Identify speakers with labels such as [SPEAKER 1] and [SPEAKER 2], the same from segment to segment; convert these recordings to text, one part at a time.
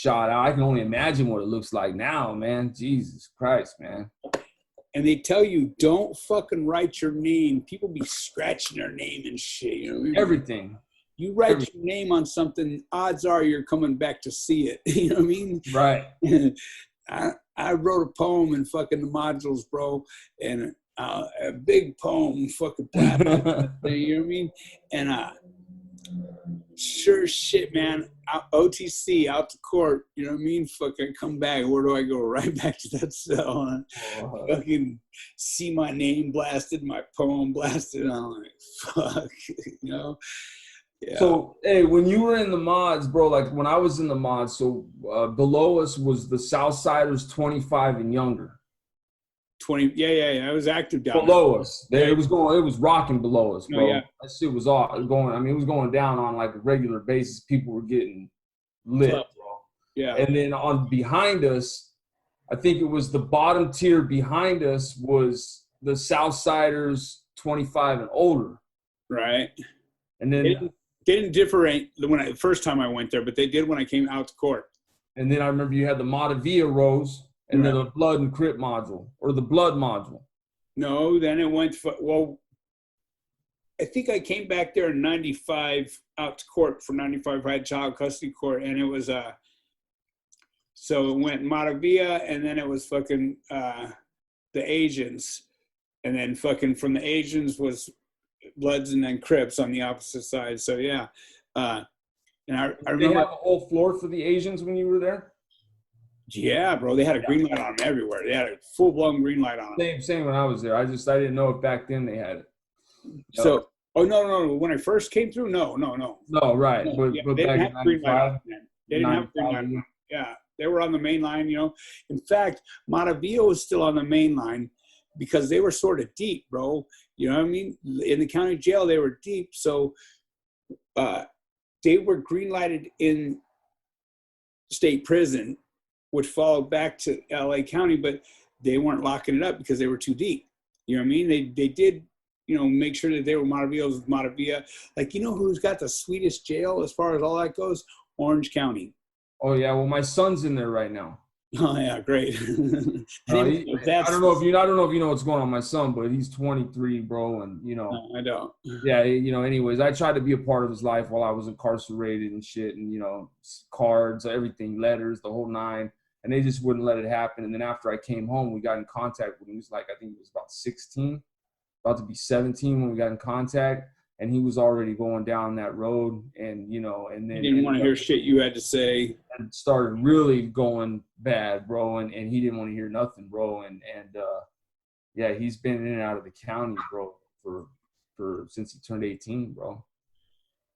[SPEAKER 1] shot out. I can only imagine what it looks like now, man. Jesus Christ, man.
[SPEAKER 2] And they tell you, don't fucking write your name. People be scratching their name and shit. You know,
[SPEAKER 1] everything.
[SPEAKER 2] You write your name on something, odds are you're coming back to see it. You know what I mean?
[SPEAKER 1] Right.
[SPEAKER 2] I wrote a poem in fucking the modules, bro, and a big poem, fucking blasted. You know what I mean? And sure shit, man. OTC, out to court. You know what I mean? Fucking come back. Where do I go? Right back to that cell. And fucking see my name blasted, my poem blasted. I'm like, fuck, you know? Yeah.
[SPEAKER 1] So, hey, when you were in the mods, bro, like when I was in the mods, so below us was the Southsiders 25 and younger.
[SPEAKER 2] 20, yeah. I was active down
[SPEAKER 1] below us. It was rocking below us, bro.
[SPEAKER 2] Oh, yeah.
[SPEAKER 1] That shit was going. I mean, it was going down on like a regular basis. People were getting lit, bro.
[SPEAKER 2] Yeah.
[SPEAKER 1] And then on behind us, I think it was the bottom tier behind us was the Southsiders 25 and older.
[SPEAKER 2] Right.
[SPEAKER 1] And then
[SPEAKER 2] they didn't differentiate the first time I went there, but they did when I came out to court.
[SPEAKER 1] And then I remember you had the Matavia rows and then the Blood and Crip module, or the Blood module.
[SPEAKER 2] No, then it went well. I think I came back there in '95 out to court for '95. I had child custody court, and it was so it went Matavia, and then it was fucking the Asians, and then fucking from the Asians was Bloods and then Crips on the opposite side. So yeah, and I remember
[SPEAKER 1] they have a whole floor for the Asians when you were there.
[SPEAKER 2] Yeah, bro, they had a green light on them everywhere. They had a full-blown green light on them.
[SPEAKER 1] Same when I was there. I didn't know if back then they had it.
[SPEAKER 2] So, no. When I first came through, no.
[SPEAKER 1] No, right.
[SPEAKER 2] No,
[SPEAKER 1] but
[SPEAKER 2] they
[SPEAKER 1] back
[SPEAKER 2] didn't have green light on them. They didn't have green light on them. Yeah, they were on the main line, you know. In fact, Matavia was still on the main line because they were sort of deep, bro. You know what I mean? In the county jail, they were deep. So they were green lighted in state prison, which followed back to LA County, but they weren't locking it up because they were too deep. You know what I mean? They did, you know, make sure that they were Matavia's with Matavia. Like, you know who's got the sweetest jail as far as all that goes? Orange County.
[SPEAKER 1] Oh yeah, well my son's in there right now.
[SPEAKER 2] Oh yeah, great.
[SPEAKER 1] I don't know if you know what's going on with my son, but he's 23, bro, and you know.
[SPEAKER 2] No, I don't.
[SPEAKER 1] Yeah, you know. Anyways, I tried to be a part of his life while I was incarcerated and shit, and you know, cards, everything, letters, the whole nine. And they just wouldn't let it happen. And then after I came home, we got in contact with him. He was like, I think he was about 16, about to be 17 when we got in contact. And he was already going down that road. And, you know, and then.
[SPEAKER 2] He didn't want to hear shit you had to say.
[SPEAKER 1] And it started really going bad, bro. And he didn't want to hear nothing, bro. And yeah, he's been in and out of the county, bro, for since he turned 18, bro.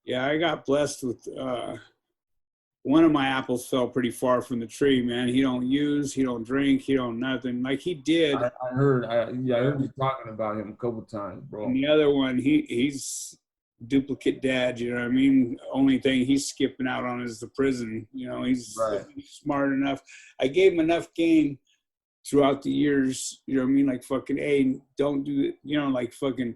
[SPEAKER 2] Yeah, I got blessed with one of my apples fell pretty far from the tree, man. He don't use, he don't drink, he don't nothing. Like he did.
[SPEAKER 1] I heard you talking about him a couple times, bro.
[SPEAKER 2] And the other one, he's duplicate dad, you know what I mean? Only thing he's skipping out on is the prison. You know, he's smart enough. I gave him enough game throughout the years, you know what I mean? Like fucking, hey, don't do it, you know, like fucking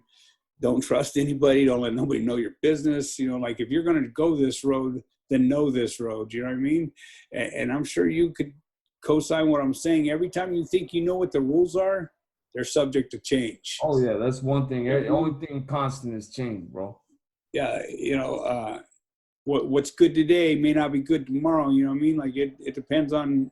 [SPEAKER 2] don't trust anybody, don't let nobody know your business. You know, like if you're gonna go this road, then know this road, you know what I mean? And I'm sure you could co-sign what I'm saying. Every time you think you know what the rules are, they're subject to change.
[SPEAKER 1] Oh yeah, that's one thing. The only thing constant is change, bro.
[SPEAKER 2] Yeah, you know, what's good today may not be good tomorrow, you know what I mean? Like it depends on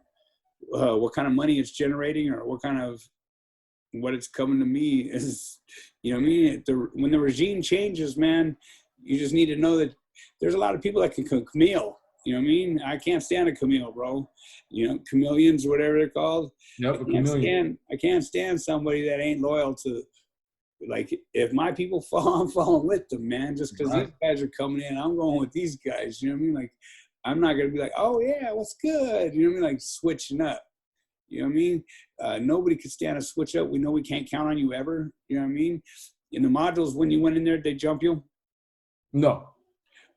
[SPEAKER 2] what kind of money it's generating or what it's coming to me is, you know what I mean? When the regime changes, man, you just need to know that there's a lot of people that can chameleon. You know what I mean? I can't stand a chameleon, bro. You know, chameleons, whatever they're called.
[SPEAKER 1] Nope,
[SPEAKER 2] I can't stand somebody that ain't loyal to, like, if my people fall, I'm falling with them, man. Just because these guys are coming in, I'm going with these guys. You know what I mean? Like, I'm not going to be like, oh, yeah, what's good? You know what I mean? Like, switching up. You know what I mean? Nobody could stand a switch up. We know we can't count on you ever. You know what I mean? In the modules, when you went in there, did they jump you?
[SPEAKER 1] No.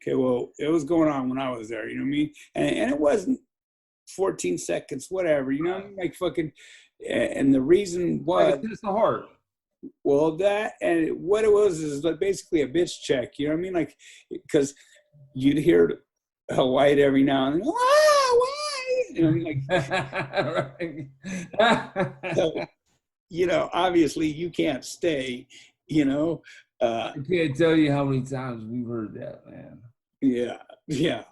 [SPEAKER 2] Okay, well, it was going on when I was there, you know what I mean? And it wasn't 14 seconds, whatever, you know what I mean? Like fucking, and the reason was...
[SPEAKER 1] It's the heart.
[SPEAKER 2] Well, that, and what it was is like basically a bitch check, you know what I mean? Like, because you'd hear a white every now and then, why, You know, so, you know, obviously you can't stay, you know.
[SPEAKER 1] I can't tell you how many times we've heard that, man.
[SPEAKER 2] Yeah, yeah.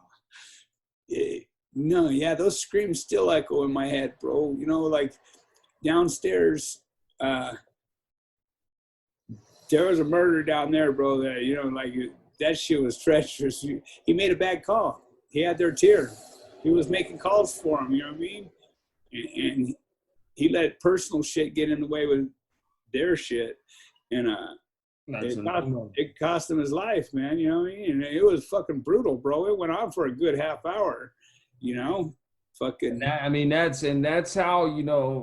[SPEAKER 2] No, yeah, those screams still echo in my head, bro. You know, like downstairs, there was a murder down there, bro. That, you know, like that shit was treacherous. He made a bad call. He had their tier. He was making calls for him. You know what I mean? And he let personal shit get in the way with their shit, and it cost him his life, man. You know what I mean? And it was fucking brutal, bro. It went on for a good half hour. You know, fucking.
[SPEAKER 1] I mean, that's how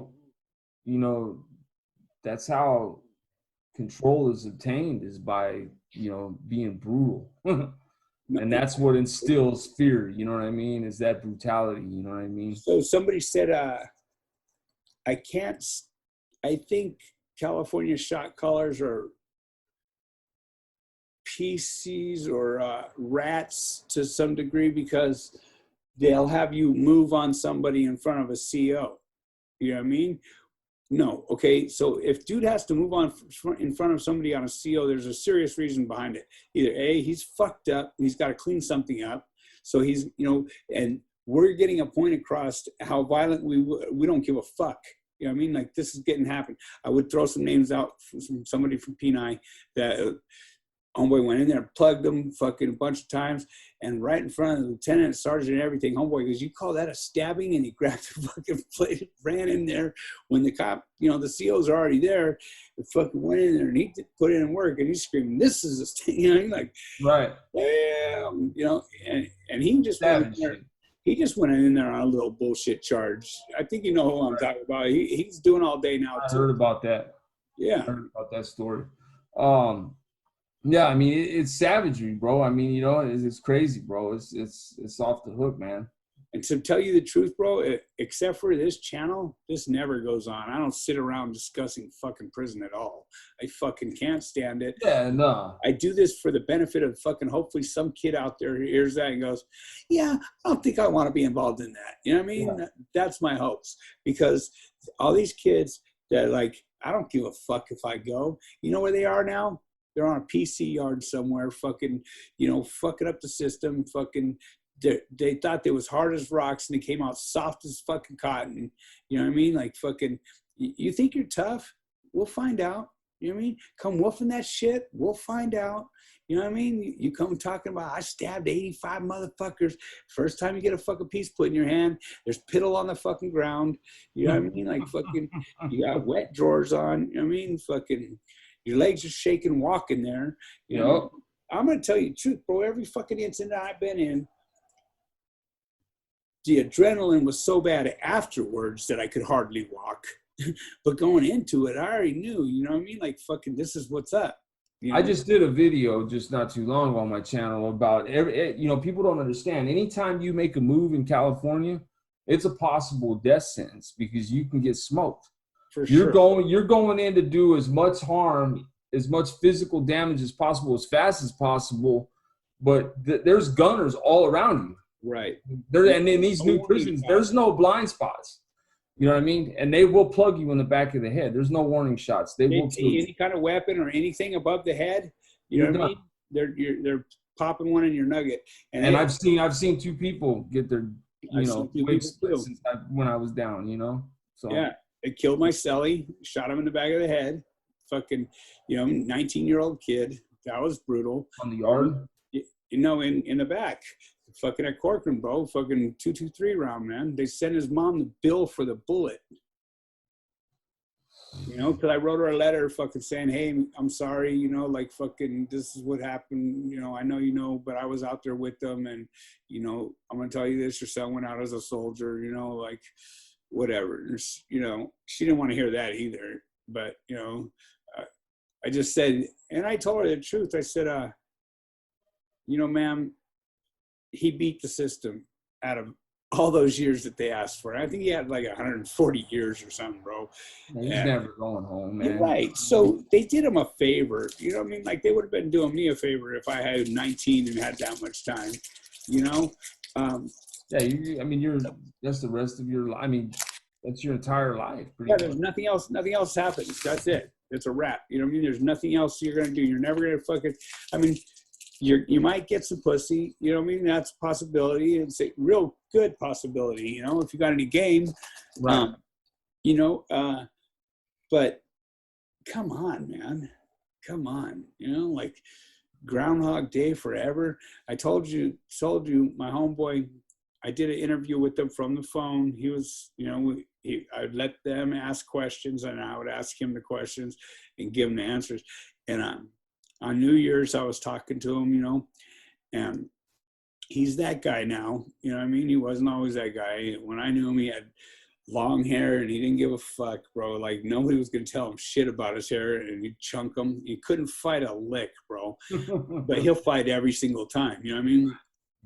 [SPEAKER 1] that's how control is obtained, is by being brutal. And that's what instills fear, you know what I mean, is that brutality, you know what I mean.
[SPEAKER 2] So somebody said I think California shot callers are PCs or rats to some degree, because they'll have you move on somebody in front of a CO. You know what I mean? No. Okay. So if dude has to move on in front of somebody on a CO, there's a serious reason behind it. Either A, he's fucked up, he's got to clean something up. So he's, and we're getting a point across how violent we don't give a fuck. You know what I mean? Like, this is getting happen. I would throw some names out from somebody from Peni that homeboy went in there, plugged him fucking a bunch of times, and right in front of the lieutenant, sergeant, and everything, homeboy goes, "You call that a stabbing?" And he grabbed the fucking plate, ran in there. When the cop, the COs are already there, and fucking went in there and he put in work, and he's screaming, "This is a like,
[SPEAKER 1] right,
[SPEAKER 2] damn," and he just went in there. He just went in there on a little bullshit charge. I think you know who I'm talking about. He's doing all day now.
[SPEAKER 1] I heard about that.
[SPEAKER 2] Yeah,
[SPEAKER 1] I heard about that story. Yeah, I mean, it's savagery, bro. I mean, it's crazy, bro. It's off the hook, man.
[SPEAKER 2] And to tell you the truth, bro, except for this channel, this never goes on. I don't sit around discussing fucking prison at all. I fucking can't stand it.
[SPEAKER 1] Yeah, no.
[SPEAKER 2] I do this for the benefit of fucking, hopefully some kid out there hears that and goes, "Yeah, I don't think I want to be involved in that." You know what I mean? Yeah. That's my hopes. Because all these kids that, like, I don't give a fuck if I go. You know where they are now? They're on a PC yard somewhere, fucking, fucking up the system, fucking. They thought they was hard as rocks, and they came out soft as fucking cotton. You know what I mean? Like, fucking, you think you're tough? We'll find out. You know what I mean? Come woofing that shit, we'll find out. You know what I mean? You come talking about, I stabbed 85 motherfuckers. First time you get a fucking piece put in your hand, there's piddle on the fucking ground. You know what I mean? Like, fucking, you got wet drawers on. You know what I mean? Fucking, your legs are shaking walking there. You know, I'm going to tell you the truth, bro. Every fucking incident I've been in, the adrenaline was so bad afterwards that I could hardly walk. But going into it, I already knew, you know what I mean? Like, fucking, this is what's up.
[SPEAKER 1] I just did a video just not too long ago on my channel about people don't understand. Anytime you make a move in California, it's a possible death sentence, because you can get smoked. You're going in to do as much harm, as much physical damage as possible, as fast as possible, but there's gunners all around you.
[SPEAKER 2] Right.
[SPEAKER 1] And in these new prisons, there's no blind spots. You know what I mean? And they will plug you in the back of the head. There's no warning shots. They will
[SPEAKER 2] see any kind of weapon or anything above the head. You know what I mean? They're popping one in your nugget.
[SPEAKER 1] And I've seen two people get their wigs split since when I was down. So
[SPEAKER 2] yeah, they killed my cellie, shot him in the back of the head. Fucking 19-year-old kid. That was brutal.
[SPEAKER 1] On the yard?
[SPEAKER 2] In the back. Fucking at Corcoran, bro. Fucking 223 round, man. They sent his mom the bill for the bullet. Because I wrote her a letter fucking saying, "Hey, I'm sorry, like, fucking, this is what happened. I know but I was out there with them, and, I'm going to tell you this, your son went out as a soldier, like, whatever." She didn't want to hear that either. But, I just said, and I told her the truth. I said, "Ma'am, he beat the system out of all those years that they asked for. I think he had like 140 years or something, bro.
[SPEAKER 1] He's never going home, man."
[SPEAKER 2] You're right. So they did him a favor. You know what I mean? Like, they would have been doing me a favor if I had 19 and had that much time,
[SPEAKER 1] Yeah, I mean, that's the rest of your life. I mean, that's your entire life.
[SPEAKER 2] Yeah, there's nothing else. Nothing else happens. That's it. It's a wrap. You know what I mean? There's nothing else you're gonna do. You're never gonna fucking. I mean, you might get some pussy. You know what I mean? That's a possibility. It's a real good possibility. You know, if you got any game,
[SPEAKER 1] Right.
[SPEAKER 2] you know. But come on, man. Come on. You know, like Groundhog Day forever. I told you, my homeboy. I did an interview with them from the phone. He was, you know, I'd let them ask questions and I would ask him the questions and give him the answers. And on New Year's, I was talking to him, you know, and he's that guy now. You know what I mean? He wasn't always that guy. When I knew him, he had long hair and he didn't give a fuck, bro. Like nobody was going to tell him shit about his hair and he'd chunk him. He couldn't fight a lick, bro. But he'll fight every single time. You know what I mean?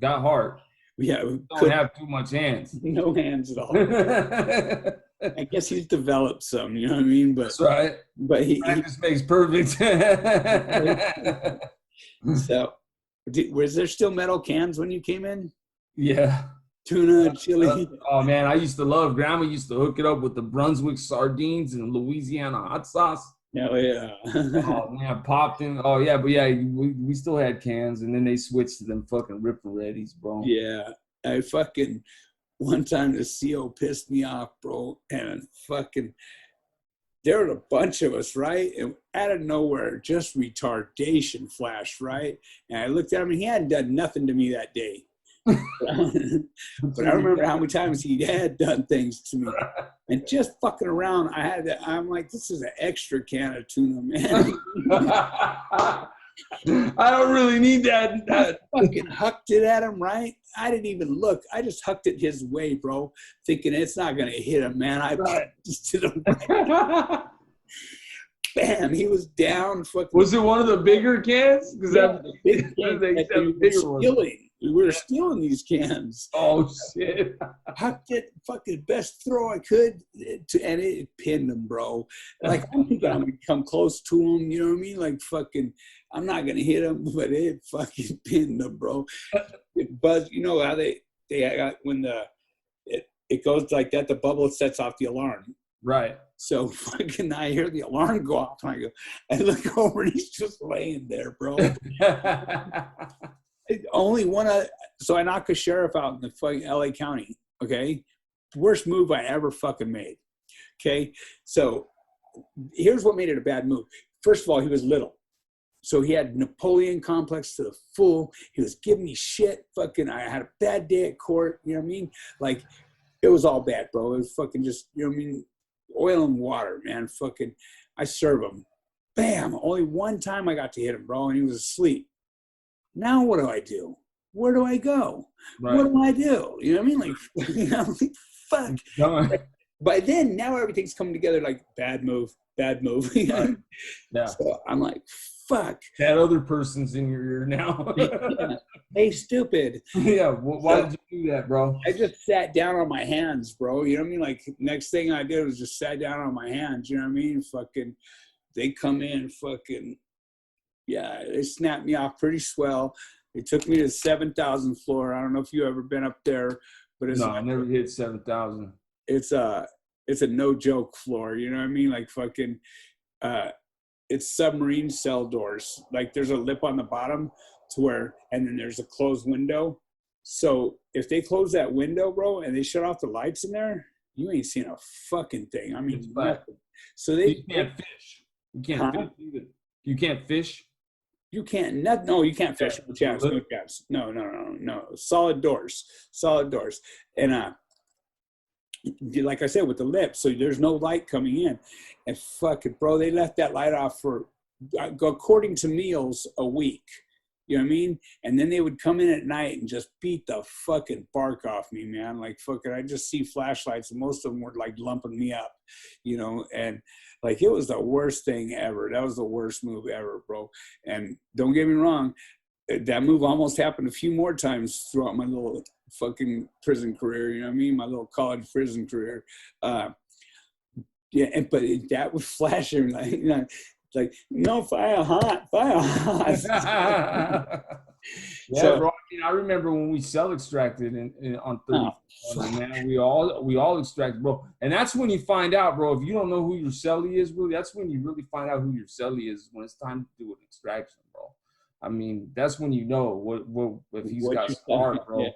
[SPEAKER 1] Got heart.
[SPEAKER 2] Yeah,
[SPEAKER 1] don't have too much hands.
[SPEAKER 2] No hands at all. I guess he's developed some, you know what I mean? But
[SPEAKER 1] that's right.
[SPEAKER 2] But he
[SPEAKER 1] just makes perfect.
[SPEAKER 2] So, was there still metal cans when you came in?
[SPEAKER 1] Yeah.
[SPEAKER 2] Tuna, chili.
[SPEAKER 1] Oh man, I used to love. Grandma used to hook it up with the Brunswick sardines and Louisiana hot sauce.
[SPEAKER 2] Oh yeah.
[SPEAKER 1] Oh man, popped in. Oh yeah, but yeah, we still had cans, and then they switched to them fucking Ripper Readies, bro.
[SPEAKER 2] Yeah, I fucking one time the CO pissed me off, bro, and fucking there were a bunch of us, right? And out of nowhere, just retardation flashed, right? And I looked at him, and he hadn't done nothing to me that day. But I remember how many times he had done things to me, and just fucking around. I'm like, this is an extra can of tuna, man.
[SPEAKER 1] I don't really need that.
[SPEAKER 2] I fucking hucked it at him, right? I didn't even look. I just hucked it his way, bro, thinking it's not gonna hit him, man. I just did him right. Bam! He was down. Fucking.
[SPEAKER 1] Was it one of the bigger cans? Because
[SPEAKER 2] yeah, big can. We were stealing these cans.
[SPEAKER 1] Oh shit!
[SPEAKER 2] Hucked it, fucking best throw I could, and it pinned him, bro. Like I'm thinking I'm gonna come close to him, you know what I mean? Like fucking, I'm not gonna hit him, but it fucking pinned him, bro. It buzzed. You know how they got when it goes like that, the bubble sets off the alarm.
[SPEAKER 1] Right.
[SPEAKER 2] So fucking, I hear the alarm go off, and I look over, and he's just laying there, bro. Only one. So I knocked a sheriff out in the fucking LA County. Okay, worst move I ever fucking made. Okay, so here's what made it a bad move. First of all, he was little, so he had Napoleon complex to the full. He was giving me shit. Fucking, I had a bad day at court. You know what I mean? Like, it was all bad, bro. It was fucking just, you know what I mean? Oil and water, man. Fucking, I serve him. Bam! Only one time I got to hit him, bro, and he was asleep. Now what do I do? Where do I go? Right. What do I do? You know what I mean? Like, you know, like fuck. By then, now everything's coming together like bad move. Right. Yeah. So I'm like, fuck.
[SPEAKER 1] That other person's in your ear now.
[SPEAKER 2] Yeah. Hey, stupid.
[SPEAKER 1] Yeah. Why did you do that, bro?
[SPEAKER 2] I just sat down on my hands, bro. You know what I mean? Like, next thing I did was just sat down on my hands. You know what I mean? Fucking, they come in, fucking. Yeah, they snapped me off pretty swell. They took me to the 7,000 floor. I don't know if you ever been up there, but it's
[SPEAKER 1] I never hit 7,000.
[SPEAKER 2] It's a no joke floor. You know what I mean? Like fucking, it's submarine cell doors. Like there's a lip on the bottom to where, and then there's a closed window. So if they close that window, bro, and they shut off the lights in there, you ain't seen a fucking thing. I mean, nothing. So you
[SPEAKER 1] can't fish. You can't fish either. You can't fish.
[SPEAKER 2] You can't. No, you can't fish. No chance. No chance. No. Solid doors. And like I said, with the lip, so there's no light coming in. And fucking, bro, they left that light off for, according to meals, a week. You know what I mean? And then they would come in at night and just beat the fucking bark off me, man. Like fucking, I just see flashlights, and most of them were like lumping me up, you know. And like, it was the worst thing ever. That was the worst move ever, bro. And don't get me wrong, that move almost happened a few more times throughout my little fucking prison career. You know what I mean? My little college prison career. Yeah, but that was flashing, like, you know. like, no, fire hot.
[SPEAKER 1] Yeah,
[SPEAKER 2] So,
[SPEAKER 1] bro. I mean, I remember when we cell extracted on 30,
[SPEAKER 2] oh,
[SPEAKER 1] man. We all extract, bro. And that's when you find out, bro. If you don't know who your cellie is, really, that's when you really find out who your cellie is, when it's time to do an extraction, bro. I mean, that's when you know what if he's got scars, bro.
[SPEAKER 2] Yeah.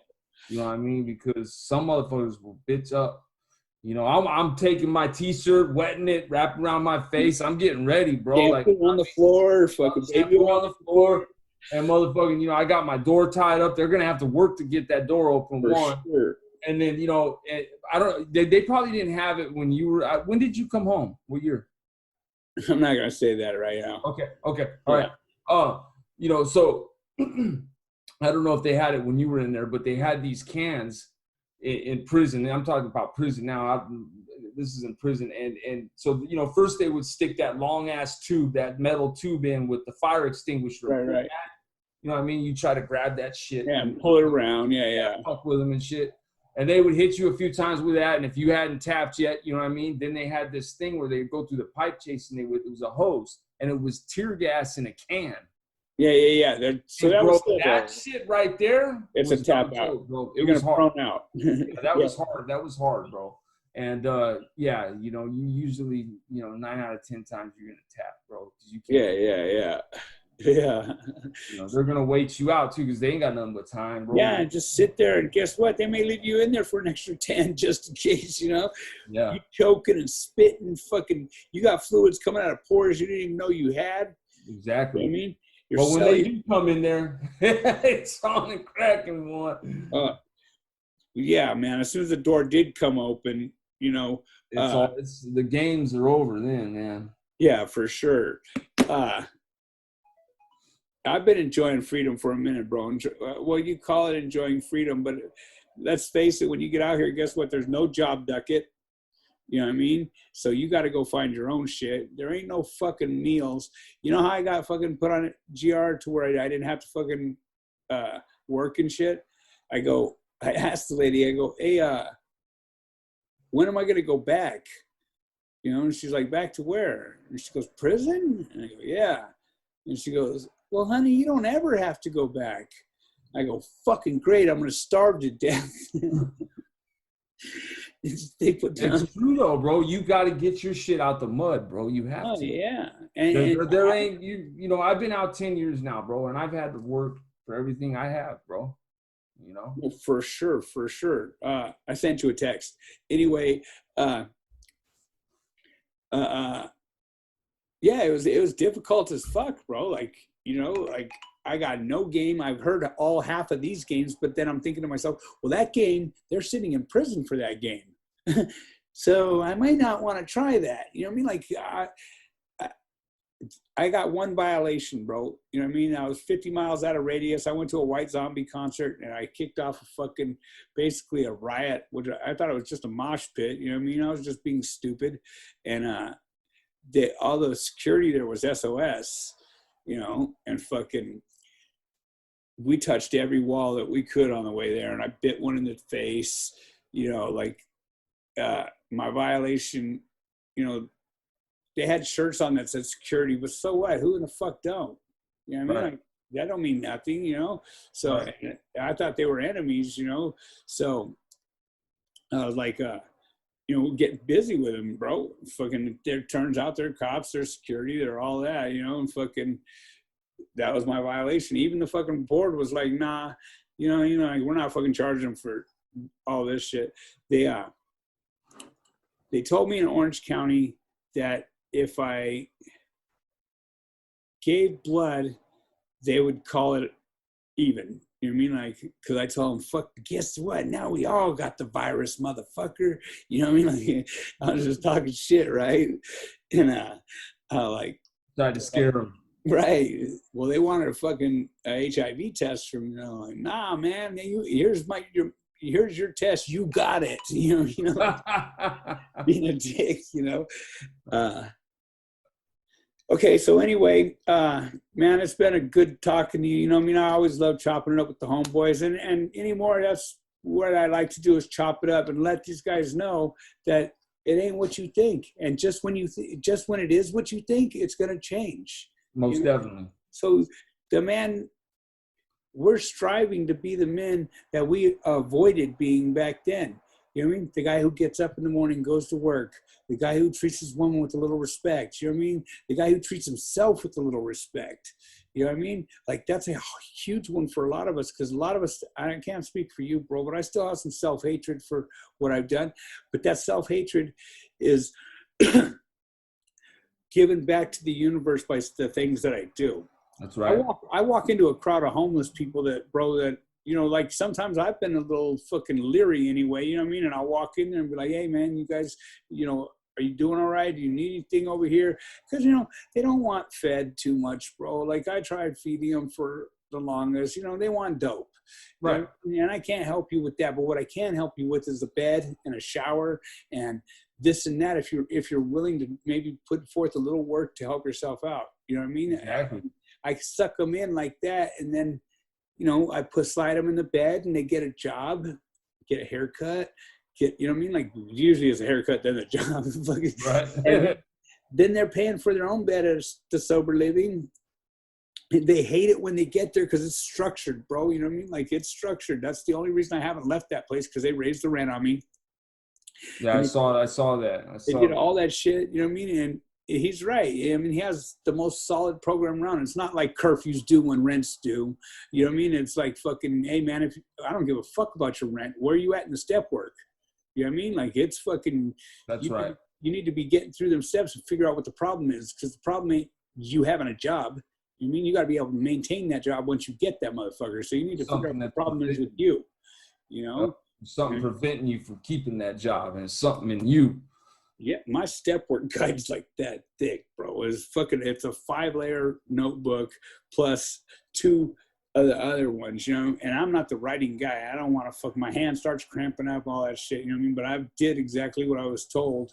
[SPEAKER 1] You know what I mean? Because some motherfuckers will bitch up. You know, I'm taking my t-shirt, wetting it, wrapping around my face. I'm getting ready, bro.
[SPEAKER 2] Yeah,
[SPEAKER 1] like
[SPEAKER 2] on the floor, fucking baby
[SPEAKER 1] on the floor. And motherfucking, you know, I got my door tied up. They're gonna have to work to get that door open.
[SPEAKER 2] For
[SPEAKER 1] one,
[SPEAKER 2] sure.
[SPEAKER 1] and then you know, I don't. They probably didn't have it when you were. When did you come home? What year?
[SPEAKER 2] I'm not gonna say that right now.
[SPEAKER 1] Okay, all right. You know, so I don't know if they had it when you were in there, but they had these cans in prison. And I'm talking about prison now. This is in prison, and so you know, first they would stick that long ass tube, that metal tube in with the fire extinguisher.
[SPEAKER 2] Right.
[SPEAKER 1] You know what I mean? You try to grab that shit.
[SPEAKER 2] Yeah, and pull it around. Yeah.
[SPEAKER 1] Fuck with them and shit. And they would hit you a few times with that. And if you hadn't tapped yet, you know what I mean? Then they had this thing where they'd go through the pipe chase and it was a hose. And it was tear gas in a can.
[SPEAKER 2] Yeah. So that was
[SPEAKER 1] that shit right there.
[SPEAKER 2] It's a tap out,
[SPEAKER 1] bro.
[SPEAKER 2] It was hard. Out.
[SPEAKER 1] That was hard. That was hard, bro. And yeah, you know, you usually, you know, 9 out of 10 times you're gonna tap, bro. You can't,
[SPEAKER 2] Yeah.
[SPEAKER 1] You know, they're gonna wait you out too because they ain't got nothing but time, bro.
[SPEAKER 2] Yeah, and just sit there and guess what? They may leave you in there for an extra 10 just in case, you know.
[SPEAKER 1] Yeah.
[SPEAKER 2] You choking and spitting, fucking. You got fluids coming out of pores you didn't even know you had.
[SPEAKER 1] Exactly.
[SPEAKER 2] You know what I mean,
[SPEAKER 1] but when they do come in there, it's on and cracking one.
[SPEAKER 2] Yeah, man. As soon as the door did come open, you know,
[SPEAKER 1] the games are over then, man.
[SPEAKER 2] Yeah, for sure. I've been enjoying freedom for a minute, bro. Well, you call it enjoying freedom, but let's face it, when you get out here, guess what? There's no job ducket. You know what I mean? So you got to go find your own shit. There ain't no fucking meals. You know how I got fucking put on GR to where I didn't have to fucking work and shit? I asked the lady, I go, hey, when am I going to go back? You know, and she's like, back to where? And she goes, prison? And I go, yeah. And she goes, well, honey, you don't ever have to go back. I go, fucking great. I'm going to starve to death. They put down.
[SPEAKER 1] It's true though, bro. You got to get your shit out the mud, bro. You have to.
[SPEAKER 2] Yeah.
[SPEAKER 1] And there ain't, you know, I've been out 10 years now, bro, and I've had to work for everything I have, bro. You know?
[SPEAKER 2] Well, for sure. I sent you a text. Anyway, yeah, it was difficult as fuck, bro. Like, you know, like I got no game. I've heard all half of these games, but then I'm thinking to myself, well, that game, they're sitting in prison for that game. So I might not want to try that. You know what I mean? Like I got one violation, bro. You know what I mean? I was 50 miles out of radius. I went to a White Zombie concert and I kicked off basically a riot, which I thought it was just a mosh pit. You know what I mean? I was just being stupid. And all the security there was SOS, you know, and we touched every wall that we could on the way there. And I bit one in the face, you know, like my violation, you know, they had shirts on that said security, but so what? Who in the fuck don't? You know what I mean?
[SPEAKER 1] Right.
[SPEAKER 2] Like, that don't mean nothing, you know? So right. I thought they were enemies, you know? So I was like, you know, get busy with them, bro. Fucking, it turns out they're cops, they're security, they're all that, you know, and that was my violation. Even the fucking board was like, nah, you know, like, we're not fucking charging them for all this shit. They told me in Orange County that if I gave blood, they would call it even. You know what I mean? Like, because I told them, fuck, guess what? Now we all got the virus, motherfucker. You know what I mean? Like, I was just talking shit, right? And like, tried
[SPEAKER 1] to scare them.
[SPEAKER 2] Right. Well, they wanted a fucking HIV test from, you know, like, nah, man, here's your test. You got it. You know, being a dick, you know. Okay, so anyway, man, it's been a good talking to you. You know, I mean, I always love chopping it up with the homeboys, and anymore, that's what I like to do is chop it up and let these guys know that it ain't what you think. And just when just when it is what you think, it's going to change.
[SPEAKER 1] Most definitely.
[SPEAKER 2] So the man, we're striving to be the men that we avoided being back then. You know what I mean? The guy who gets up in the morning, goes to work, the guy who treats his woman with a little respect. You know what I mean? The guy who treats himself with a little respect. You know what I mean? Like, that's a huge one for a lot of us, because a lot of us, I can't speak for you, bro, but I still have some self-hatred for what I've done. But that self-hatred is given back to the universe by the things that I do.
[SPEAKER 1] That's right.
[SPEAKER 2] I walk into a crowd of homeless people that, bro, that, you know, like sometimes I've been a little fucking leery anyway, you know what I mean? And I'll walk in there and be like, hey, man, you guys, you know, are you doing all right? Do you need anything over here? Because, you know, they don't want fed too much, bro. Like, I tried feeding them for the longest. You know, they want dope.
[SPEAKER 1] Right.
[SPEAKER 2] And I can't help you with that. But what I can help you with is a bed and a shower and this and that, if you're willing to maybe put forth a little work to help yourself out. You know what I mean?
[SPEAKER 1] Exactly.
[SPEAKER 2] I suck them in like that, and then, you know, I slide them in the bed, and they get a job, get a haircut, you know what I mean? Like, usually it's a haircut, then a job.
[SPEAKER 1] Right.
[SPEAKER 2] Then they're paying for their own bed at the sober living. They hate it when they get there because it's structured, bro. You know what I mean? Like, it's structured. That's the only reason I haven't left that place, because they raised the rent on me.
[SPEAKER 1] Yeah, I saw that.
[SPEAKER 2] They did all that shit, you know what I mean? And he's right. I mean, he has the most solid program around. It's not like curfews do when rents do. You know what I mean? It's like fucking, hey, man, I don't give a fuck about your rent. Where are you at in the step work? You know what I mean? Like, it's fucking.
[SPEAKER 1] That's right.
[SPEAKER 2] You need to be getting through them steps and figure out what the problem is, because the problem ain't you having a job. You mean you got to be able to maintain that job once you get that motherfucker. So you need to figure out what the problem is with you. You know?
[SPEAKER 1] Something preventing you from keeping that job, and it's something in you.
[SPEAKER 2] Yeah, my step work guide's like that thick, bro. It's a 5-layer notebook plus 2 of the other ones, you know. And I'm not the writing guy. I don't want to my hand starts cramping up, all that shit, you know what I mean? But I did exactly what I was told.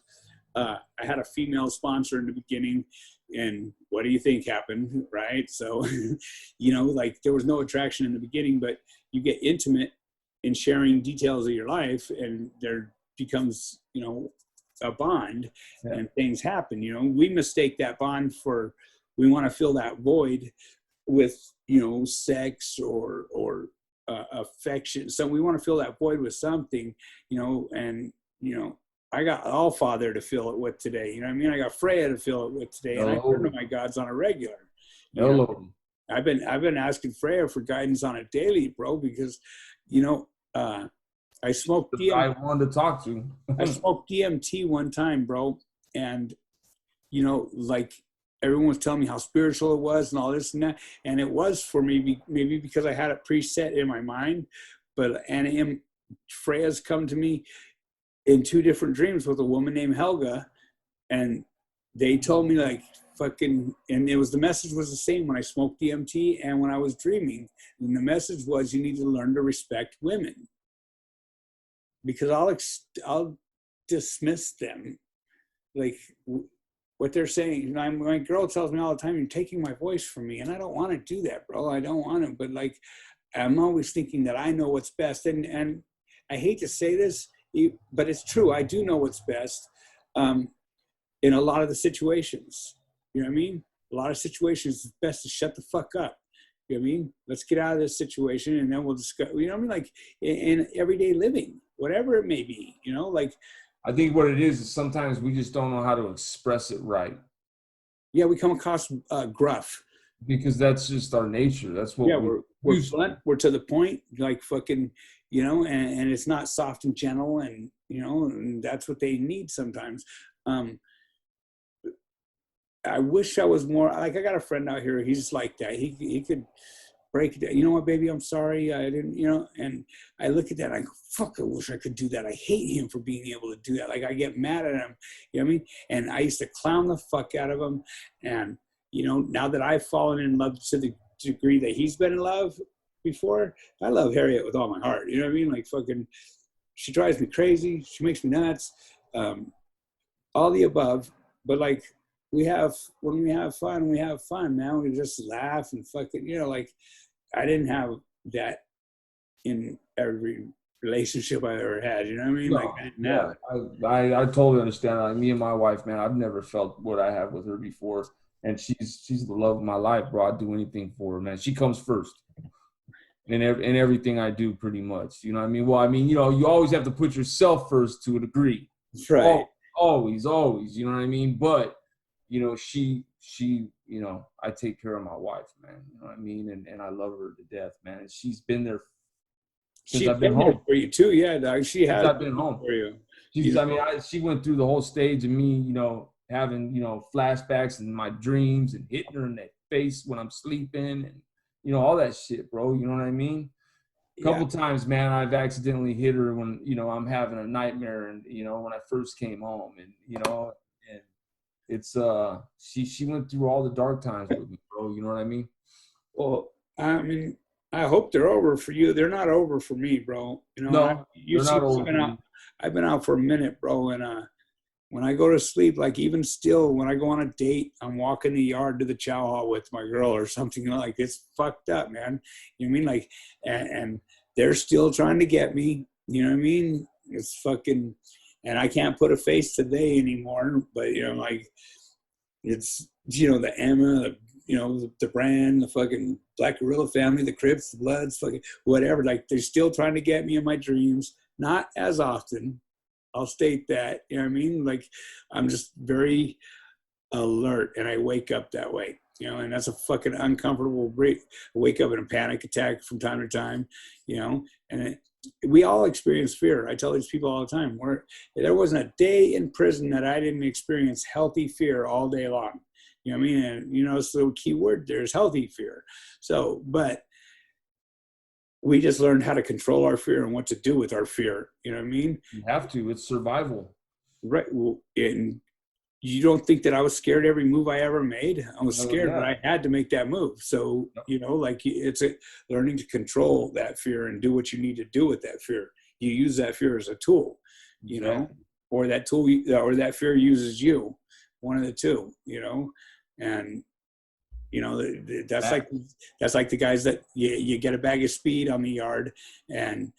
[SPEAKER 2] I had a female sponsor in the beginning, and what do you think happened, right? So, you know, like, there was no attraction in the beginning, but you get intimate in sharing details of your life, and there becomes, you know, a bond. Yeah. And things happen. You know, we mistake that bond for, we want to fill that void with, you know, sex or affection. So we want to fill that void with something, you know. And, you know, I got All Father to fill it with today. You know what I mean? I got Freya to fill it with today, and I turn to my gods on a regular. I've been asking Freya for guidance on a daily, bro, because, you know, I smoked DMT.
[SPEAKER 1] I wanted to talk to.
[SPEAKER 2] I smoked DMT one time, bro. And, you know, like, everyone was telling me how spiritual it was and all this and that. And it was for me, maybe because I had it preset in my mind. But Freya's come to me in 2 different dreams with a woman named Helga. And they told me, like, fucking, and the message was the same when I smoked DMT and when I was dreaming. And the message was, you need to learn to respect women. Because I'll dismiss them, like, what they're saying. You know, my girl tells me all the time, you're taking my voice from me, and I don't want to do that, bro. I don't want to. But, like, I'm always thinking that I know what's best, and I hate to say this, but it's true. I do know what's best in a lot of the situations. You know what I mean? A lot of situations, it's best to shut the fuck up. You know what I mean? Let's get out of this situation, and then we'll discuss. You know what I mean? Like, in everyday living, whatever it may be, you know, like.
[SPEAKER 1] I think what it is sometimes we just don't know how to express it right.
[SPEAKER 2] Yeah, we come across gruff.
[SPEAKER 1] Because that's just our nature. That's what
[SPEAKER 2] we're blunt. We're to the point, like, fucking, you know, and it's not soft and gentle, and, you know, and that's what they need sometimes. I wish I was more, like, I got a friend out here, he's like that. He could break it down. You know what, baby, I'm sorry, I didn't, you know. And I look at that and I go, fuck, I wish I could do that. I hate him for being able to do that. Like, I get mad at him, you know what I mean? And I used to clown the fuck out of him. And, you know, now that I've fallen in love to the degree that he's been in love before, I love Harriet with all my heart. You know what I mean? Like, fucking, she drives me crazy. She makes me nuts. All the above. But, like, when we have fun, man. We just laugh and fucking, you know, like, I didn't have that in every relationship I ever had. You know what I mean?
[SPEAKER 1] No,
[SPEAKER 2] Like, I didn't have
[SPEAKER 1] yeah,
[SPEAKER 2] it.
[SPEAKER 1] I totally understand. Like me and my wife, man, I've never felt what I have with her before, and she's the love of my life, bro. I'd do anything for her, man. She comes first in everything I do, pretty much. You know what I mean? Well, I mean, you know, you always have to put yourself first to a degree.
[SPEAKER 2] Right.
[SPEAKER 1] Always. You know what I mean? But you know, you know, I take care of my wife, man. You know what I mean? And I love her to death, man. And she's been there since
[SPEAKER 2] She's
[SPEAKER 1] I've been
[SPEAKER 2] been there
[SPEAKER 1] home.
[SPEAKER 2] for you too. Yeah, dog. She
[SPEAKER 1] Since
[SPEAKER 2] has
[SPEAKER 1] I've
[SPEAKER 2] been
[SPEAKER 1] been
[SPEAKER 2] there
[SPEAKER 1] home.
[SPEAKER 2] for you.
[SPEAKER 1] She's, I mean, she went through the whole stage of me, you know, having, you know, flashbacks in my dreams and hitting her in the face when I'm sleeping and, you know, all that shit, bro. You know what I mean? A
[SPEAKER 2] Yeah.
[SPEAKER 1] couple times, man, I've accidentally hit her when, you know, I'm having a nightmare and, you know, when I first came home and, you know, and it's, she went through all the dark times with me, bro. You know what I mean?
[SPEAKER 2] Well, I mean, I hope they're over for you. They're not over for me, bro. You know, and
[SPEAKER 1] No,
[SPEAKER 2] you
[SPEAKER 1] they're
[SPEAKER 2] see,
[SPEAKER 1] not over for me.
[SPEAKER 2] I've been out for a minute, bro. And when I go to sleep, like even still, when I go on a date, I'm walking the yard to the chow hall with my girl or something. Like, it's fucked up, man. You know what I mean? Like, and they're still trying to get me. You know what I mean? It's fucking, and I can't put a face to they anymore. But you know, like, it's, you know, the Emma, the, you know, the brand, the fucking Black Gorilla family, the Crips, the Bloods, fucking whatever. Like, they're still trying to get me in my dreams. Not as often. I'll state that. You know what I mean? Like, I'm just very alert, and I wake up that way. You know, and that's a fucking uncomfortable break. I wake up in a panic attack from time to time. You know, and we all experience fear. I tell these people all the time. There wasn't a day in prison that I didn't experience healthy fear all day long. You know what I mean? And, you know, so the key word there is healthy fear. So, but we just learned how to control our fear and what to do with our fear. You know what I mean?
[SPEAKER 1] You have to. It's survival.
[SPEAKER 2] Right. And you don't think that I was scared every move I ever made? I was
[SPEAKER 1] Oh,
[SPEAKER 2] scared, but
[SPEAKER 1] yeah.
[SPEAKER 2] I had to make that move. So, you know, like, it's learning to control that fear and do what you need to do with that fear. You use that fear as a tool, you know, or that tool, or that fear uses you, one of the two, you know. And you know, that's like the guys that you get a bag of speed on the yard, and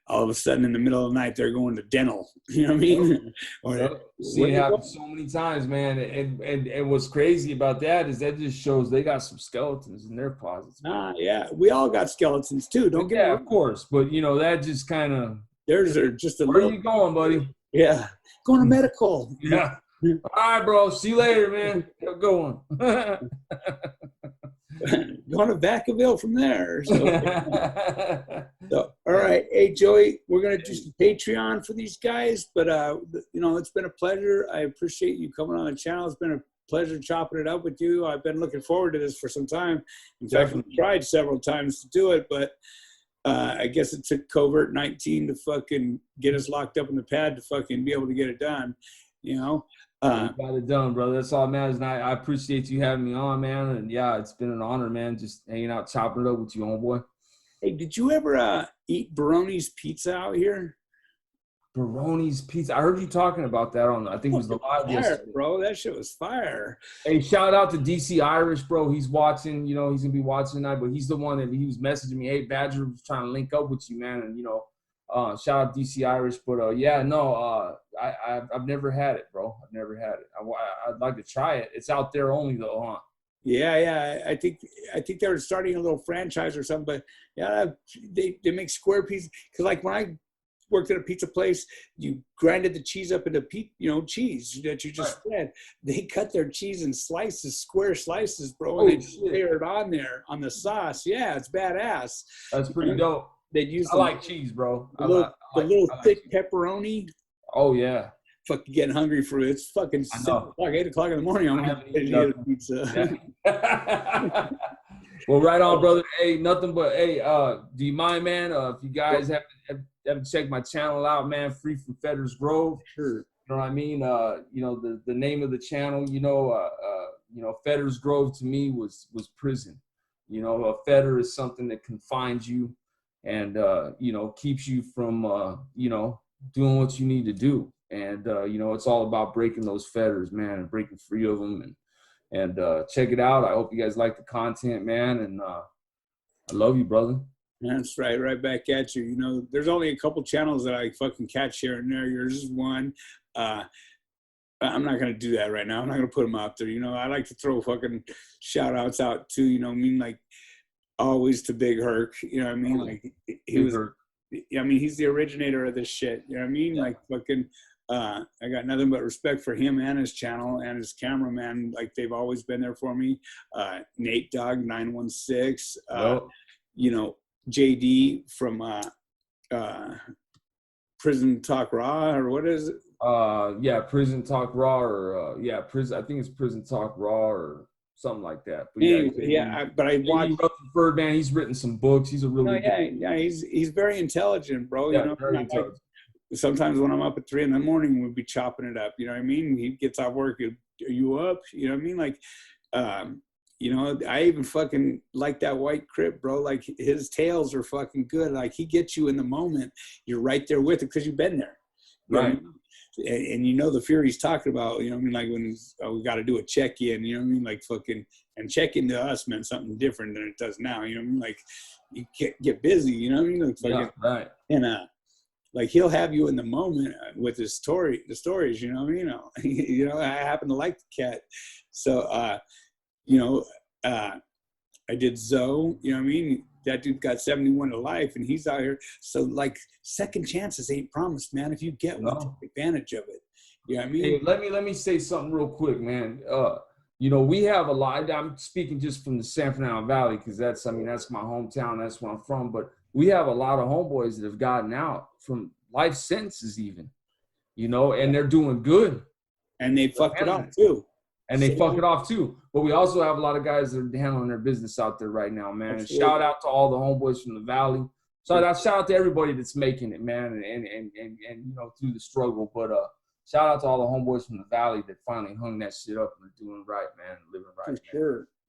[SPEAKER 2] all of a sudden in the middle of the night they're going to dental. You know what I mean? Or
[SPEAKER 1] See it happen so many times, man. And what's crazy about that is that just shows they got some skeletons in their closets.
[SPEAKER 2] Yeah, we all got skeletons too. Don't get me wrong.
[SPEAKER 1] Of course, but you know that just kind of.
[SPEAKER 2] There's just a
[SPEAKER 1] Where
[SPEAKER 2] little.
[SPEAKER 1] are you going, buddy?
[SPEAKER 2] Yeah, going to medical.
[SPEAKER 1] Yeah. All right, bro. See you later, man. Have a good one.
[SPEAKER 2] Going to Vacaville from there. So, so, all right. Hey, Joey, we're going to do some Patreon for these guys, but, you know, it's been a pleasure. I appreciate you coming on the channel. It's been a pleasure chopping it up with you. I've been looking forward to this for some time. In fact, we tried several times to do it, but I guess it took Covert 19 to fucking get us locked up in the pad to fucking be able to get it done, you know?
[SPEAKER 1] You got it done, brother. That's all that matters. And I appreciate you having me on, man. And yeah, it's been an honor, man, just hanging out, chopping it up with you, homeboy.
[SPEAKER 2] Hey, did you ever eat Baroni's Pizza out here?
[SPEAKER 1] Baroni's Pizza. I heard you talking about that on, I think it was the live yesterday.
[SPEAKER 2] Bro, that shit was fire.
[SPEAKER 1] Hey, shout out to DC Irish, bro. He's watching, you know, he's going to be watching tonight, but he's the one that he was messaging me. Hey, Badger was trying to link up with you, man. And, you know, shout out DC Irish. But, yeah, no, I've never had it, bro. I've never had it. I'd like to try it. It's out there only, though, huh?
[SPEAKER 2] Yeah. I think they were starting a little franchise or something, but yeah, they make square pieces. Because like when I worked at a pizza place, you grinded the cheese up into cheese that you just spread. They cut their cheese in slices, square slices, bro, and they layer it on there on the sauce. Yeah, it's badass.
[SPEAKER 1] That's pretty dope.
[SPEAKER 2] They'd use
[SPEAKER 1] I like cheese, bro.
[SPEAKER 2] The little thick pepperoni.
[SPEAKER 1] Oh yeah.
[SPEAKER 2] Fucking getting hungry for it. It's fucking 7 o'clock, 8 o'clock in the morning. I'm ready to eat a pizza.
[SPEAKER 1] Yeah. Well, right on, brother. Hey, nothing but do you mind, man? If you guys haven't checked my channel out, man, Free from Fetters Grove.
[SPEAKER 2] Sure.
[SPEAKER 1] You know what I mean? You know, the name of the channel, you know, Fetters Grove to me was prison. You know, a fetter is something that confines you and you know, keeps you from you know, doing what you need to do. And you know, it's all about breaking those fetters, man, and breaking free of them. And check it out. I hope you guys like the content, man. And I love you, brother.
[SPEAKER 2] That's right, right back at you. You know, there's only a couple channels that I fucking catch here and there. Yours is one. I'm not gonna do that right now. I'm not gonna put them out there. You know, I like to throw fucking shout outs out too. You know what I mean? Like always to Big Herc. You know what I mean? Like he was. I mean, he's the originator of this shit. You know what I mean? Yeah. Like fucking. I got nothing but respect for him and his channel and his cameraman. Like they've always been there for me. Nate Dog 916. You know, JD from Prison Talk Raw, or what is it?
[SPEAKER 1] Yeah, Prison Talk Raw, or yeah, prison. I think it's Prison Talk Raw or something like that. But
[SPEAKER 2] yeah, but I watched
[SPEAKER 1] Rutherford, man. He's written some books. He's a really
[SPEAKER 2] yeah. He's very intelligent, bro.
[SPEAKER 1] Yeah,
[SPEAKER 2] you know,
[SPEAKER 1] very intelligent.
[SPEAKER 2] Sometimes when I'm up at 3 a.m, we'd be chopping it up. You know what I mean? He gets off work. Are you up? You know what I mean? Like, you know, I even fucking like that White Crip, bro. Like his tales are fucking good. Like he gets you in the moment. You're right there with it because you've been there.
[SPEAKER 1] Right.
[SPEAKER 2] And you know the fear he's talking about, you know what I mean? Like when we got to do a check-in, you know what I mean? Like fucking, and check-in to us meant something different than it does now, you know what I mean? Like you get busy, you know what I mean? Like fucking,
[SPEAKER 1] yeah, right.
[SPEAKER 2] And like he'll have you in the moment with the stories, you know what I mean? You know, I happen to like the cat. So, you know, I did Zoe, you know what I mean? That dude got 71 to life and he's out here. So like second chances ain't promised, man. If you get one, take advantage of it. You know what I mean?
[SPEAKER 1] Hey, let me say something real quick, man. You know, we have a lot, I'm speaking just from the San Fernando Valley, because that's my hometown, that's where I'm from. But we have a lot of homeboys that have gotten out from life sentences even, you know, and they're doing good.
[SPEAKER 2] And they fucked it up too.
[SPEAKER 1] And they fuck it off too. But we also have a lot of guys that are handling their business out there right now, man.
[SPEAKER 2] Absolutely.
[SPEAKER 1] Shout out to all the homeboys from the Valley. Shout out to everybody that's making it, man, and you know, through the struggle. But shout out to all the homeboys from the Valley that finally hung that shit up and are doing right, man, living right.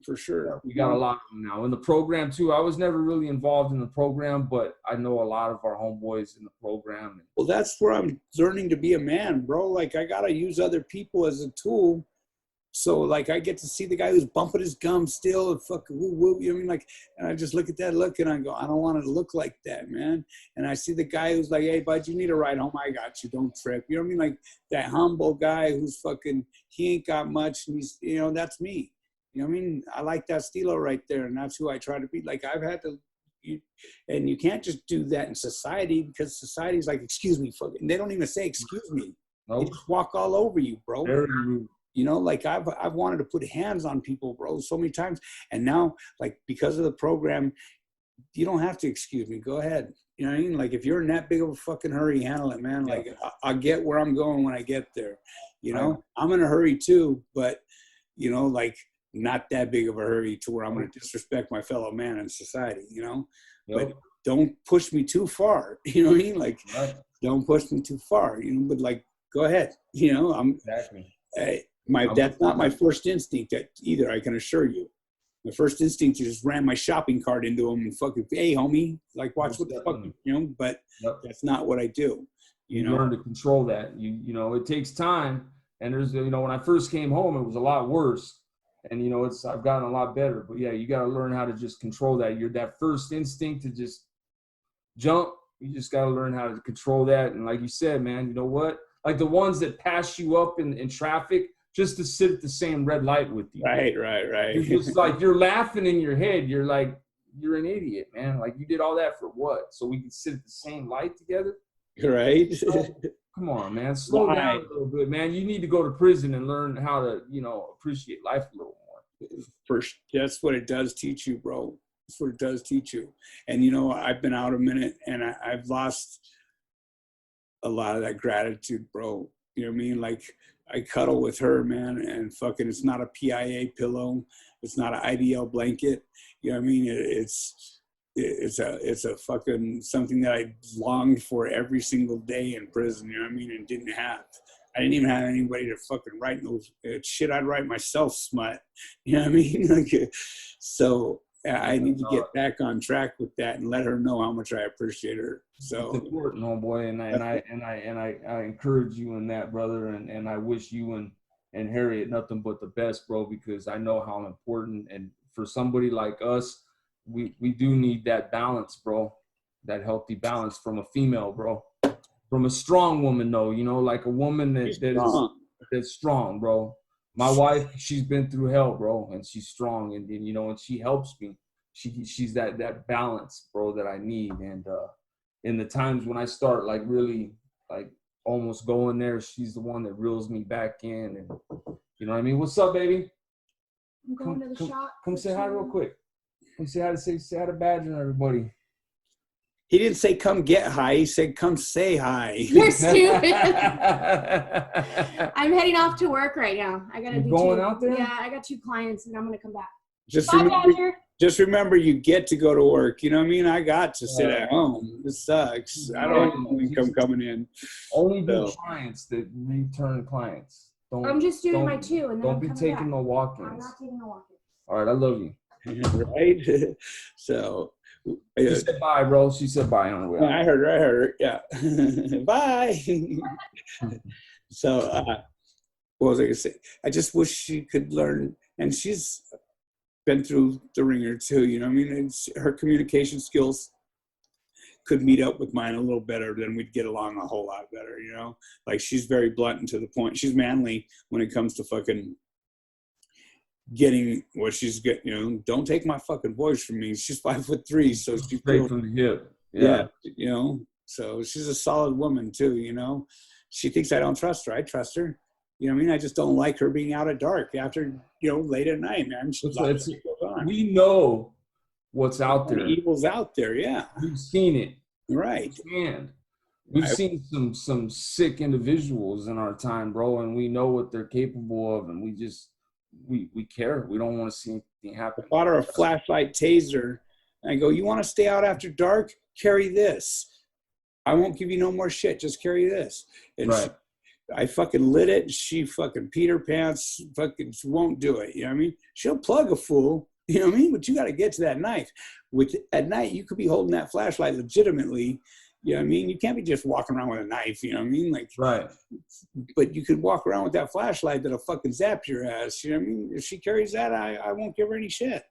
[SPEAKER 2] For sure.
[SPEAKER 1] Yeah, we got a lot of them now in the program too. I was never really involved in the program, but I know a lot of our homeboys in the program.
[SPEAKER 2] Well, that's where I'm learning to be a man, bro. Like I gotta use other people as a tool. So like I get to see the guy who's bumping his gum still and fucking woo woo, you know what I mean? Like, and I just look at that look and I go, I don't want it to look like that, man. And I see the guy who's like, hey bud, you need a ride home, I got you, don't trip. You know what I mean? Like that humble guy who's fucking, he ain't got much and he's, you know, that's me. You know what I mean? I like that stilo right there, and that's who I try to be. Like I've had to, and you can't just do that in society, because society's like, excuse me, fucking, they don't even say excuse me. They just walk all over you, bro.
[SPEAKER 1] Very rude.
[SPEAKER 2] You know, like I've wanted to put hands on people, bro, so many times. And now, like, because of the program, you don't have to excuse me. Go ahead. You know what I mean? Like, if you're in that big of a fucking hurry, handle it, man. Like, I'll get where I'm going when I get there. You know, I'm in a hurry too, but, you know, like, not that big of a hurry to where I'm going to disrespect my fellow man in society, you know? But don't push me too far. You know what I mean? Like, don't push me too far, you know? But, like, go ahead. You know, that's not my first instinct either, I can assure you. My first instinct is just ran my shopping cart into him and fucking, hey, homie, like, watch what the fuck, you know? But that's not what I do. You know,
[SPEAKER 1] learn to control that. You know, it takes time. And there's, you know, when I first came home, it was a lot worse. And, you know, I've gotten a lot better. But yeah, you got to learn how to just control that. That first instinct to just jump, you just got to learn how to control that. And like you said, man, you know what? Like the ones that pass you up in traffic, just to sit at the same red light with you.
[SPEAKER 2] Right.
[SPEAKER 1] It's just like you're laughing in your head. You're like, you're an idiot, man. Like you did all that for what? So we can sit at the same light together?
[SPEAKER 2] Right.
[SPEAKER 1] Come on, man. Slow down a little bit, man. You need to go to prison and learn how to, you know, appreciate life a little more.
[SPEAKER 2] First, that's what it does teach you, bro. That's what it does teach you. And, you know, I've been out a minute and I've lost a lot of that gratitude, bro. You know what I mean? Like, I cuddle with her, man, and fucking, it's not a PIA pillow. It's not an IDL blanket. You know what I mean? It's a fucking something that I longed for every single day in prison. You know what I mean? And didn't have. I didn't even have anybody to fucking write those shit. I'd write myself smut. You know what I mean? Like, so I need to get back on track with that and let her know how much I appreciate her. So
[SPEAKER 1] it's important, homeboy, and I encourage you in that, brother, and I wish you and Harriet nothing but the best, bro, because I know how important, and for somebody like us we do need that balance, bro. That healthy balance from a female, bro. From a strong woman, though, you know, like a woman that's strong, bro. My wife, she's been through hell, bro, and she's strong, and you know, and she helps me. She's that balance, bro, that I need. And in the times when I start like really like almost going there, she's the one that reels me back in. And you know what I mean? What's up, baby?
[SPEAKER 3] I'm going to the shop.
[SPEAKER 1] Come say hi real quick. Come say hi to Badger and everybody.
[SPEAKER 2] He didn't say come get high. He said come say hi.
[SPEAKER 3] You're stupid. I'm heading off to work right now. I gotta do
[SPEAKER 1] going
[SPEAKER 3] two.
[SPEAKER 1] out there?
[SPEAKER 3] Yeah, I got 2 clients and I'm gonna come back.
[SPEAKER 2] Just remember, you get to go to work. You know what I mean? I got to sit at home. This sucks. I don't have income coming in.
[SPEAKER 1] Only do clients that return clients.
[SPEAKER 3] I'm just doing my 2 and then
[SPEAKER 1] don't be taking no walk-ins.
[SPEAKER 3] I'm not taking no walk-ins.
[SPEAKER 1] All right, I love you.
[SPEAKER 2] Right? So.
[SPEAKER 1] She said bye, bro. She said bye on the way.
[SPEAKER 2] I heard her. Yeah. Bye. So, what was I going to say? I just wish she could learn, and she's been through the ringer too, you know what I mean? Her communication skills could meet up with mine a little better, then we'd get along a whole lot better, you know? Like, she's very blunt and to the point. She's manly when it comes to fucking getting what she's getting, you know? Don't take my fucking voice from me. She's 5'3", so she's
[SPEAKER 1] straight from the hip. Yeah,
[SPEAKER 2] you know? So she's a solid woman too, you know? She thinks I don't trust her. I trust her. You know what I mean? I just don't like her being out at dark after, you know, late at night, man.
[SPEAKER 1] We know what's out there.
[SPEAKER 2] The evil's out there, yeah.
[SPEAKER 1] We've seen it.
[SPEAKER 2] Right.
[SPEAKER 1] And we've seen some sick individuals in our time, bro, and we know what they're capable of, and we care. We don't want to see anything happen.
[SPEAKER 2] I bought her a flashlight taser, and I go, you want to stay out after dark? Carry this. I won't give you no more shit. Just carry this. And
[SPEAKER 1] right.
[SPEAKER 2] I fucking lit it. She fucking peed her pants. Fucking won't do it. You know what I mean? She'll plug a fool. You know what I mean? But you got to get to that knife. At night, you could be holding that flashlight legitimately. You know what I mean? You can't be just walking around with a knife. You know what I mean? Like,
[SPEAKER 1] right.
[SPEAKER 2] But you could walk around with that flashlight that'll fucking zap your ass. You know what I mean? If she carries that, I won't give her any shit.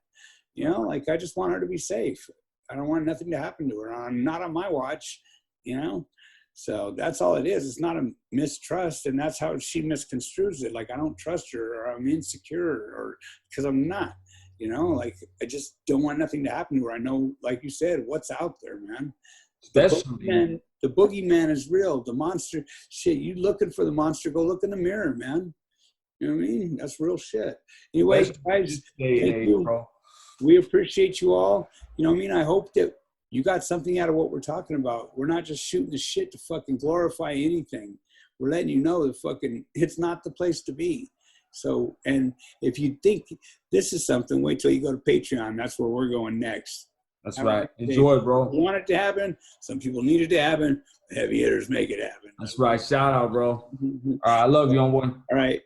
[SPEAKER 2] You know, like, I just want her to be safe. I don't want nothing to happen to her. Not on my watch. You know? So that's all it is. It's not a mistrust, and that's how she misconstrues it. Like, I don't trust her, or I'm insecure, or because I'm not, you know, like, I just don't want nothing to happen to her. I know, like you said, what's out there, man. The boogeyman is real. The monster, shit, you looking for the monster, go look in the mirror, man. You know what I mean? That's real shit. Anyway, guys, thank you. Bro. We appreciate you all. You know what I mean? I hope that you got something out of what we're talking about. We're not just shooting the shit to fucking glorify anything. We're letting you know that fucking it's not the place to be. So, and if you think this is something, wait till you go to Patreon. That's where we're going next.
[SPEAKER 1] That's right. Enjoy, bro.
[SPEAKER 2] You want it to happen. Some people need it to happen. Heavy hitters make it happen.
[SPEAKER 1] That's right. Shout out, bro. All right. I love you, homeboy.
[SPEAKER 2] All right.